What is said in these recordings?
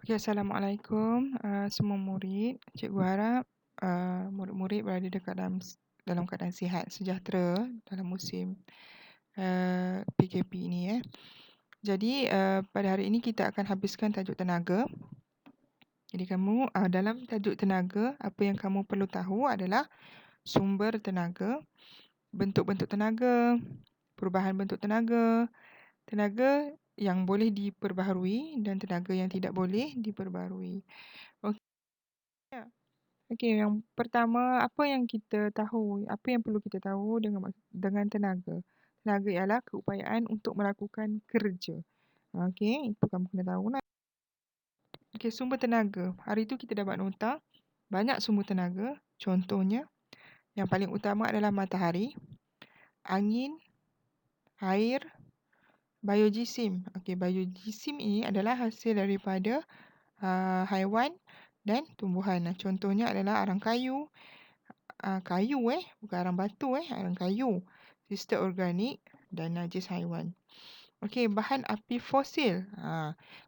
Okey, Assalamualaikum, semua murid. Cikgu harap, murid-murid berada dekat dalam keadaan sihat sejahtera dalam musim, PKP ini, Jadi, pada hari ini kita akan habiskan tajuk tenaga. Jadi kamu, dalam tajuk tenaga, apa yang kamu perlu tahu adalah sumber tenaga, bentuk-bentuk tenaga, perubahan bentuk tenaga, tenaga yang boleh diperbaharui dan tenaga yang tidak boleh diperbaharui. Okey. Okey, yang pertama, apa yang kita tahu, apa yang perlu kita tahu dengan tenaga. Tenaga ialah keupayaan untuk melakukan kerja. Okey, itu kamu kena tahulah. Okey, sumber tenaga. Hari tu kita dapat nota banyak sumber tenaga. Contohnya, yang paling utama adalah matahari, angin, air, biojisim. Okey, biojisim ini adalah hasil daripada haiwan dan tumbuhan. Contohnya adalah arang kayu, kayu bukan arang batu arang kayu, sistem organik dan najis haiwan. Okey, bahan api fosil.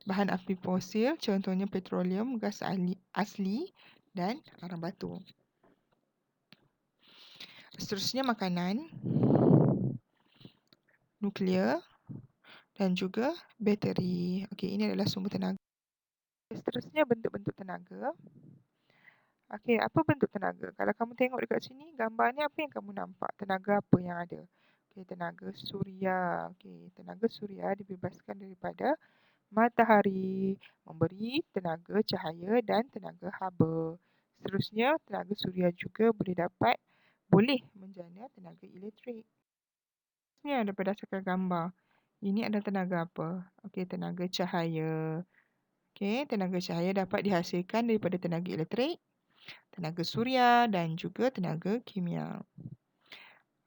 Bahan api fosil contohnya petroleum, gas asli dan arang batu. Seterusnya makanan, nuklear dan juga bateri. Okey, ini adalah sumber tenaga. Seterusnya bentuk-bentuk tenaga. Okey, apa bentuk tenaga? Kalau kamu tengok dekat sini, gambar ni apa yang kamu nampak? Tenaga apa yang ada? Okey, tenaga suria. Okey, tenaga suria dibebaskan daripada matahari, memberi tenaga cahaya dan tenaga haba. Seterusnya, tenaga suria juga boleh menjana tenaga elektrik. Seterusnya, berdasarkan gambar. Ini adalah tenaga apa? Okey, tenaga cahaya. Okey, tenaga cahaya dapat dihasilkan daripada tenaga elektrik, tenaga suria dan juga tenaga kimia.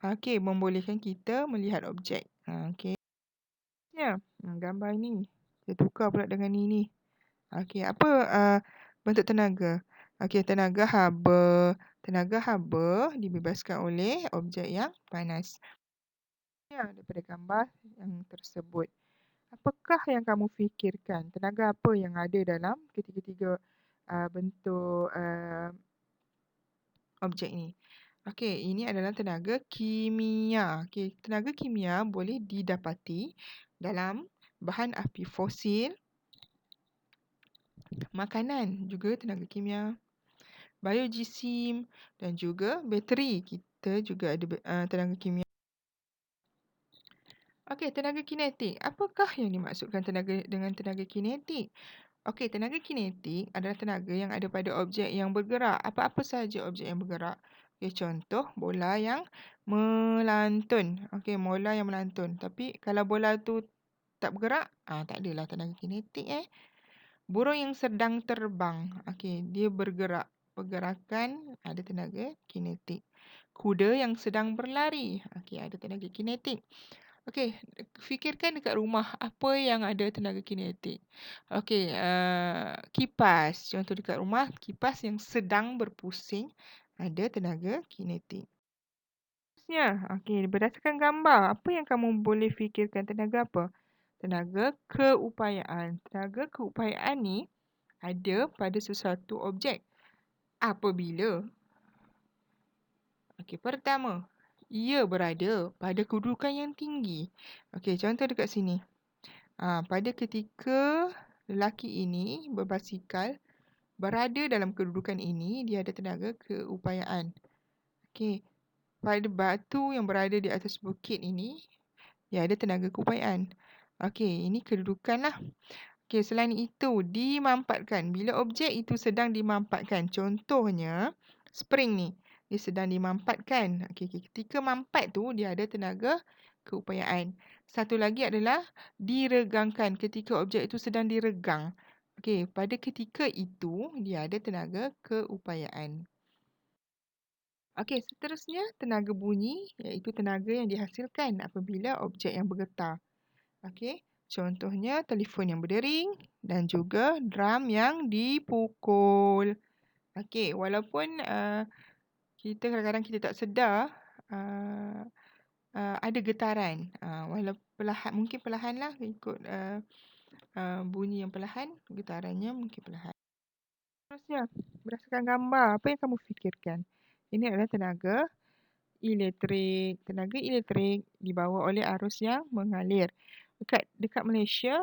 Okey, membolehkan kita melihat objek. Okey. Ya, gambar ini. Saya tukar pula dengan ini. Okey, apa bentuk tenaga? Okey, tenaga haba. Tenaga haba dibebaskan oleh objek yang panas. Ya, daripada gambar yang tersebut. Apakah yang kamu fikirkan? Tenaga apa yang ada dalam ketiga-tiga bentuk objek ini? Okey, ini adalah tenaga kimia. Okey, tenaga kimia boleh didapati dalam bahan api fosil, makanan juga tenaga kimia, biojisim dan juga bateri. Kita juga ada tenaga kimia. Okey, tenaga kinetik. Apakah yang dimaksudkan dengan tenaga kinetik? Okey, tenaga kinetik adalah tenaga yang ada pada objek yang bergerak. Apa-apa sahaja objek yang bergerak. Okey, contoh bola yang melantun. Okey, bola yang melantun. Tapi kalau bola tu tak bergerak, tak adalah tenaga kinetik. Burung yang sedang terbang. Okey, dia bergerak. Pergerakan ada tenaga kinetik. Kuda yang sedang berlari. Okey, ada tenaga kinetik. Okey, fikirkan dekat rumah apa yang ada tenaga kinetik. Okey, kipas. Contoh dekat rumah, kipas yang sedang berpusing ada tenaga kinetik. Seterusnya, okey, berdasarkan gambar, apa yang kamu boleh fikirkan tenaga apa? Tenaga keupayaan. Tenaga keupayaan ni ada pada sesuatu objek. Apabila? Okey, pertama, ia berada pada kedudukan yang tinggi. Okey, contoh dekat sini. Pada ketika lelaki ini berbasikal berada dalam kedudukan ini, dia ada tenaga keupayaan. Okey, pada batu yang berada di atas bukit ini, dia ada tenaga keupayaan. Okey, ini kedudukanlah. Okey, selain itu, dimampatkan. Bila objek itu sedang dimampatkan, contohnya spring ni, dia sedang dimampatkan. Okey, ketika mampat tu, dia ada tenaga keupayaan. Satu lagi adalah diregangkan. Ketika objek itu sedang diregang. Okey, pada ketika itu, dia ada tenaga keupayaan. Okey, seterusnya tenaga bunyi, iaitu tenaga yang dihasilkan apabila objek yang bergetar. Okey, contohnya telefon yang berdering dan juga drum yang dipukul. Okey, walaupun kita kadang-kadang kita tak sedar ada getaran. Walau perlahan, mungkin perlahanlah ikut bunyi yang perlahan, getarannya mungkin perlahan. Seterusnya, berdasarkan gambar, apa yang kamu fikirkan? Ini adalah tenaga elektrik. Tenaga elektrik dibawa oleh arus yang mengalir. Dekat Malaysia,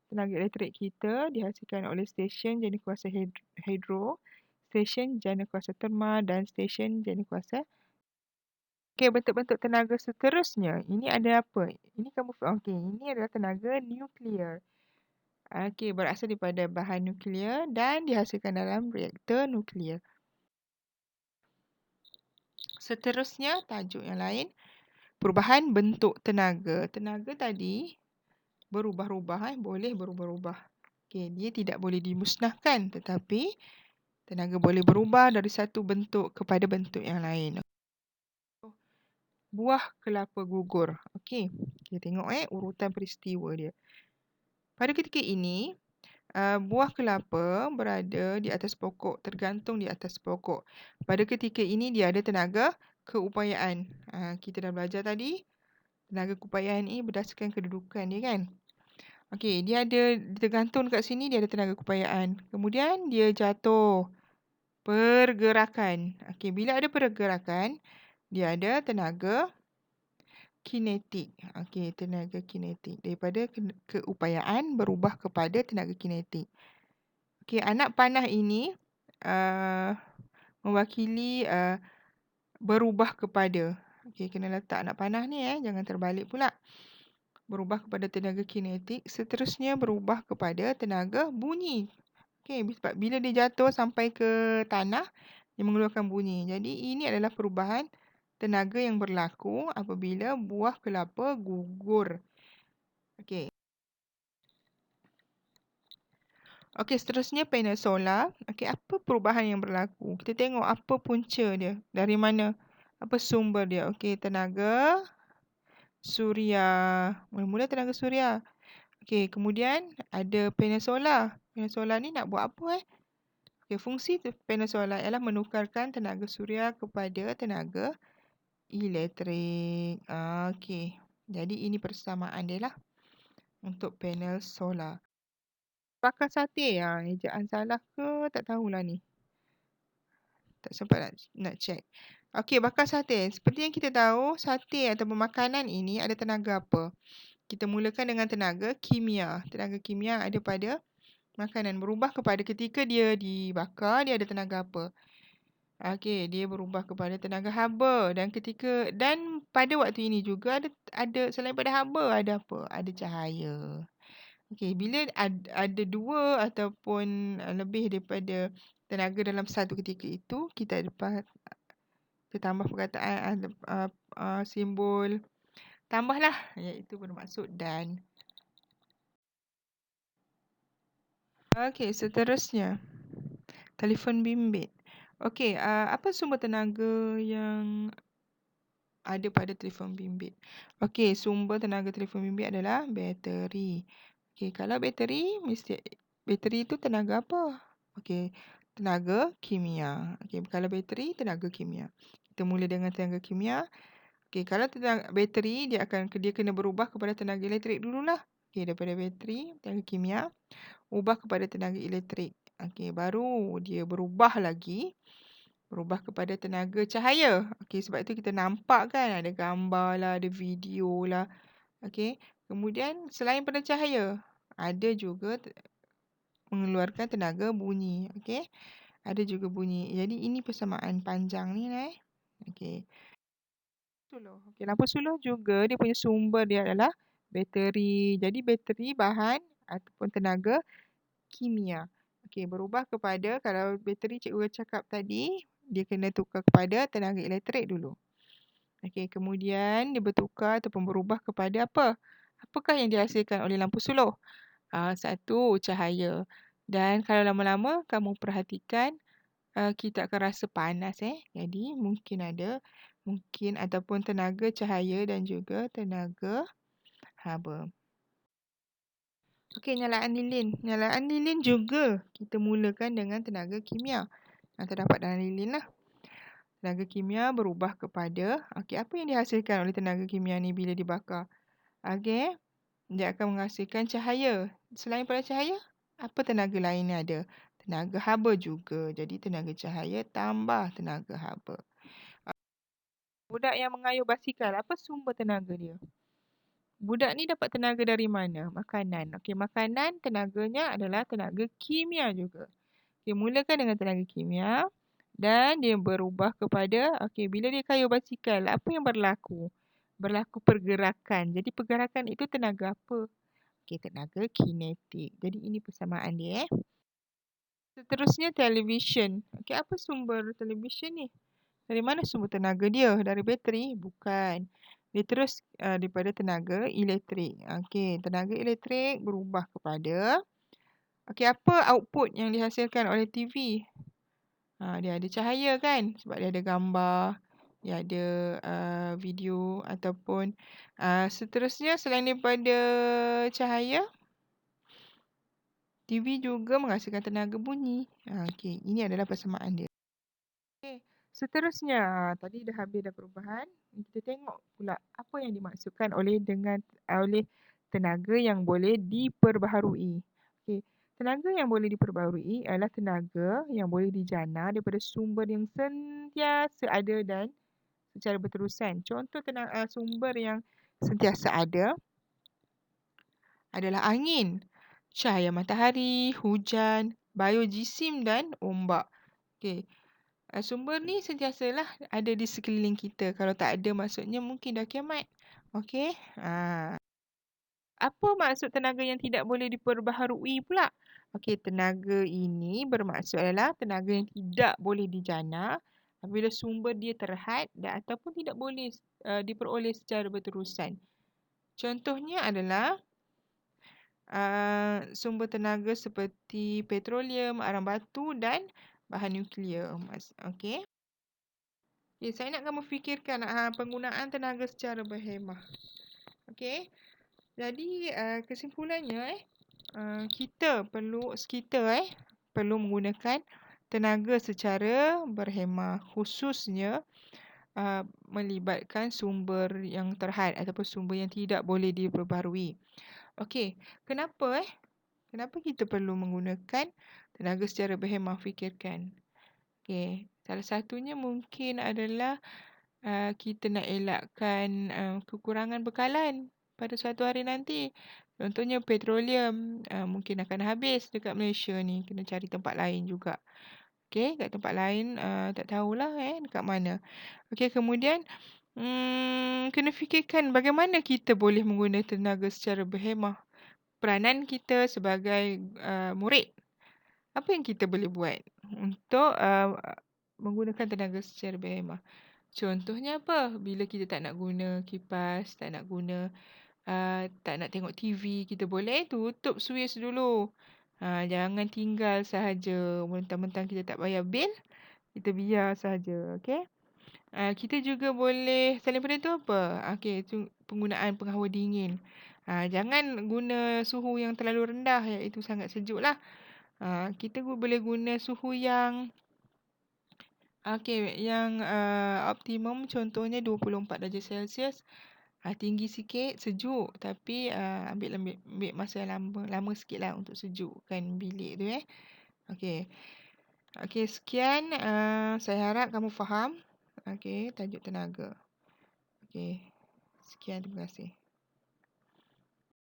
tenaga elektrik kita dihasilkan oleh stesen jana kuasa hidro, stesen jana kuasa terma dan stesen jana kuasa. Bentuk-bentuk tenaga seterusnya. Ini ada apa? Ini ini adalah tenaga nuklear. Berasal daripada bahan nuklear dan dihasilkan dalam reaktor nuklear. Seterusnya, tajuk yang lain, perubahan bentuk tenaga. Tenaga tadi berubah-ubah, boleh berubah-ubah. Dia tidak boleh dimusnahkan, tetapi tenaga boleh berubah dari satu bentuk kepada bentuk yang lain. Buah kelapa gugur. Kita tengok urutan peristiwa dia. Pada ketika ini, buah kelapa berada di atas pokok, tergantung di atas pokok. Pada ketika ini dia ada tenaga keupayaan. Kita dah belajar tadi, tenaga keupayaan ini berdasarkan kedudukan dia kan. Dia ada tergantung kat sini, dia ada tenaga keupayaan. Kemudian dia jatuh. Pergerakan. Bila ada pergerakan, dia ada tenaga kinetik. Tenaga kinetik. Daripada keupayaan berubah kepada tenaga kinetik. Anak panah ini mewakili berubah kepada. Kena letak anak panah ni jangan terbalik pula. Berubah kepada tenaga kinetik. Seterusnya berubah kepada tenaga bunyi. Sebab bila dia jatuh sampai ke tanah, dia mengeluarkan bunyi. Jadi ini adalah perubahan tenaga yang berlaku apabila buah kelapa gugur. Seterusnya panel solar. Apa perubahan yang berlaku? Kita tengok apa punca dia. Dari mana? Apa sumber dia? Tenaga suria. Mula-mula tenaga suria. Kemudian ada panel solar. Panel solar ni nak buat apa fungsi panel solar ialah menukarkan tenaga suria kepada tenaga elektrik. Jadi ini persamaan dia lah untuk panel solar. Bakar sate, ejaan salah ke? Tak tahulah ni. Tak sempat nak check. Bakar sate. Seperti yang kita tahu, sate ataupun makanan ini ada tenaga apa? Kita mulakan dengan tenaga kimia. Tenaga kimia ada pada makanan. Berubah kepada ketika dia dibakar, dia ada tenaga apa? Dia berubah kepada tenaga haba. Dan pada waktu ini juga ada selain pada haba, ada apa? Ada cahaya. Bila ada dua ataupun lebih daripada tenaga dalam satu ketika itu, kita dapat tambah perkataan simbol tambahlah, iaitu bermaksud dan. Seterusnya, telefon bimbit. Apa sumber tenaga yang ada pada telefon bimbit? Sumber tenaga telefon bimbit adalah bateri. Kalau bateri, bateri itu tenaga apa? Tenaga kimia. Kalau bateri, tenaga kimia. Kita mula dengan tenaga kimia. Kalau tenaga bateri, dia kena berubah kepada tenaga elektrik dululah. Daripada bateri, tenaga kimia, ubah kepada tenaga elektrik. Baru dia berubah lagi. Berubah kepada tenaga cahaya. Sebab itu kita nampak kan ada gambar lah, ada video lah. Kemudian selain pada cahaya, ada juga mengeluarkan tenaga bunyi. Ada juga bunyi. Jadi ini persamaan panjang ni lah. Lampu suluh juga dia punya sumber dia adalah bateri. Jadi bateri bahan ataupun tenaga kimia. Berubah kepada, kalau bateri cikgu cakap tadi, dia kena tukar kepada tenaga elektrik dulu. Kemudian dia bertukar ataupun berubah kepada apa? Apakah yang dihasilkan oleh lampu suluh? Satu, cahaya. Dan kalau lama-lama kamu perhatikan, kita akan rasa panas. Jadi mungkin ataupun tenaga cahaya dan juga tenaga haba. Nyalaan lilin. Nyalaan lilin juga kita mulakan dengan tenaga kimia. Terdapat dalam lilin lah. Tenaga kimia berubah kepada, apa yang dihasilkan oleh tenaga kimia ni bila dibakar? Dia akan menghasilkan cahaya. Selain pada cahaya, apa tenaga lain yang ada? Tenaga haba juga. Jadi tenaga cahaya tambah tenaga haba. Budak yang mengayuh basikal, apa sumber tenaga dia? Budak ni dapat tenaga dari mana? Makanan. Okey, makanan tenaganya adalah tenaga kimia juga. Okey, mulakan dengan tenaga kimia dan dia berubah kepada, okey, bila dia kayuh basikal, apa yang berlaku? Berlaku pergerakan. Jadi pergerakan itu tenaga apa? Okey, tenaga kinetik. Jadi ini persamaan dia. Seterusnya televisyen. Okey, apa sumber televisyen ni? Dari mana sumber tenaga dia? Dari bateri? Bukan. Dia terus daripada tenaga elektrik. Okey, tenaga elektrik berubah kepada, okey, apa output yang dihasilkan oleh TV? Dia ada cahaya kan? Sebab dia ada gambar, dia ada video ataupun seterusnya selain daripada cahaya, TV juga menghasilkan tenaga bunyi. Okey, ini adalah persamaan dia. Okey, seterusnya tadi dah habis dah perubahan. Kita tengok pula apa yang dimaksudkan oleh tenaga yang boleh diperbaharui. Okey, tenaga yang boleh diperbaharui adalah tenaga yang boleh dijana daripada sumber yang sentiasa ada dan secara berterusan. Contoh sumber yang sentiasa ada adalah angin, cahaya matahari, hujan, biojisim dan ombak. Okey, sumber ni sentiasalah ada di sekeliling kita. Kalau tak ada maksudnya mungkin dah kiamat. Okey. Apa maksud tenaga yang tidak boleh diperbaharui pula? Okey, tenaga ini bermaksud adalah tenaga yang tidak boleh dijana apabila sumber dia terhad dan ataupun tidak boleh diperoleh secara berterusan. Contohnya adalah sumber tenaga seperti petroleum, arang batu dan bahan nuklear. Okey. Okay, saya nak kamu fikirkan penggunaan tenaga secara berhemah. Okey. Jadi kesimpulannya kita perlu menggunakan tenaga secara berhemah, khususnya melibatkan sumber yang terhad ataupun sumber yang tidak boleh diperbaharui. Okey, kenapa? Kenapa kita perlu menggunakan tenaga secara berhemah? Fikirkan. Okey, salah satunya mungkin adalah kita nak elakkan kekurangan bekalan pada suatu hari nanti. Contohnya petroleum mungkin akan habis dekat Malaysia ni. Kena cari tempat lain juga. Okey, kat tempat lain tak tahulah dekat mana. Okey, kemudian kena fikirkan bagaimana kita boleh menggunakan tenaga secara berhemah. Peranan kita sebagai murid. Apa yang kita boleh buat untuk menggunakan tenaga secara berhemah? Contohnya apa? Bila kita tak nak guna kipas, tak nak tengok TV, kita boleh tutup suis dulu. Jangan tinggal sahaja. Mentang-mentang kita tak bayar bil, kita biar sahaja. Okey? Kita juga boleh, selain daripada tu apa? Okey, penggunaan penghawa dingin. Jangan guna suhu yang terlalu rendah, iaitu sangat sejuk lah. Kita boleh guna suhu yang yang optimum, contohnya 24 darjah Celsius. Tinggi sikit, sejuk, tapi ambil masa lama sikitlah untuk sejukkan bilik tu Okey. Okey, sekian. Saya harap kamu faham. Okey, tajuk tenaga. Okey. Sekian, terima kasih.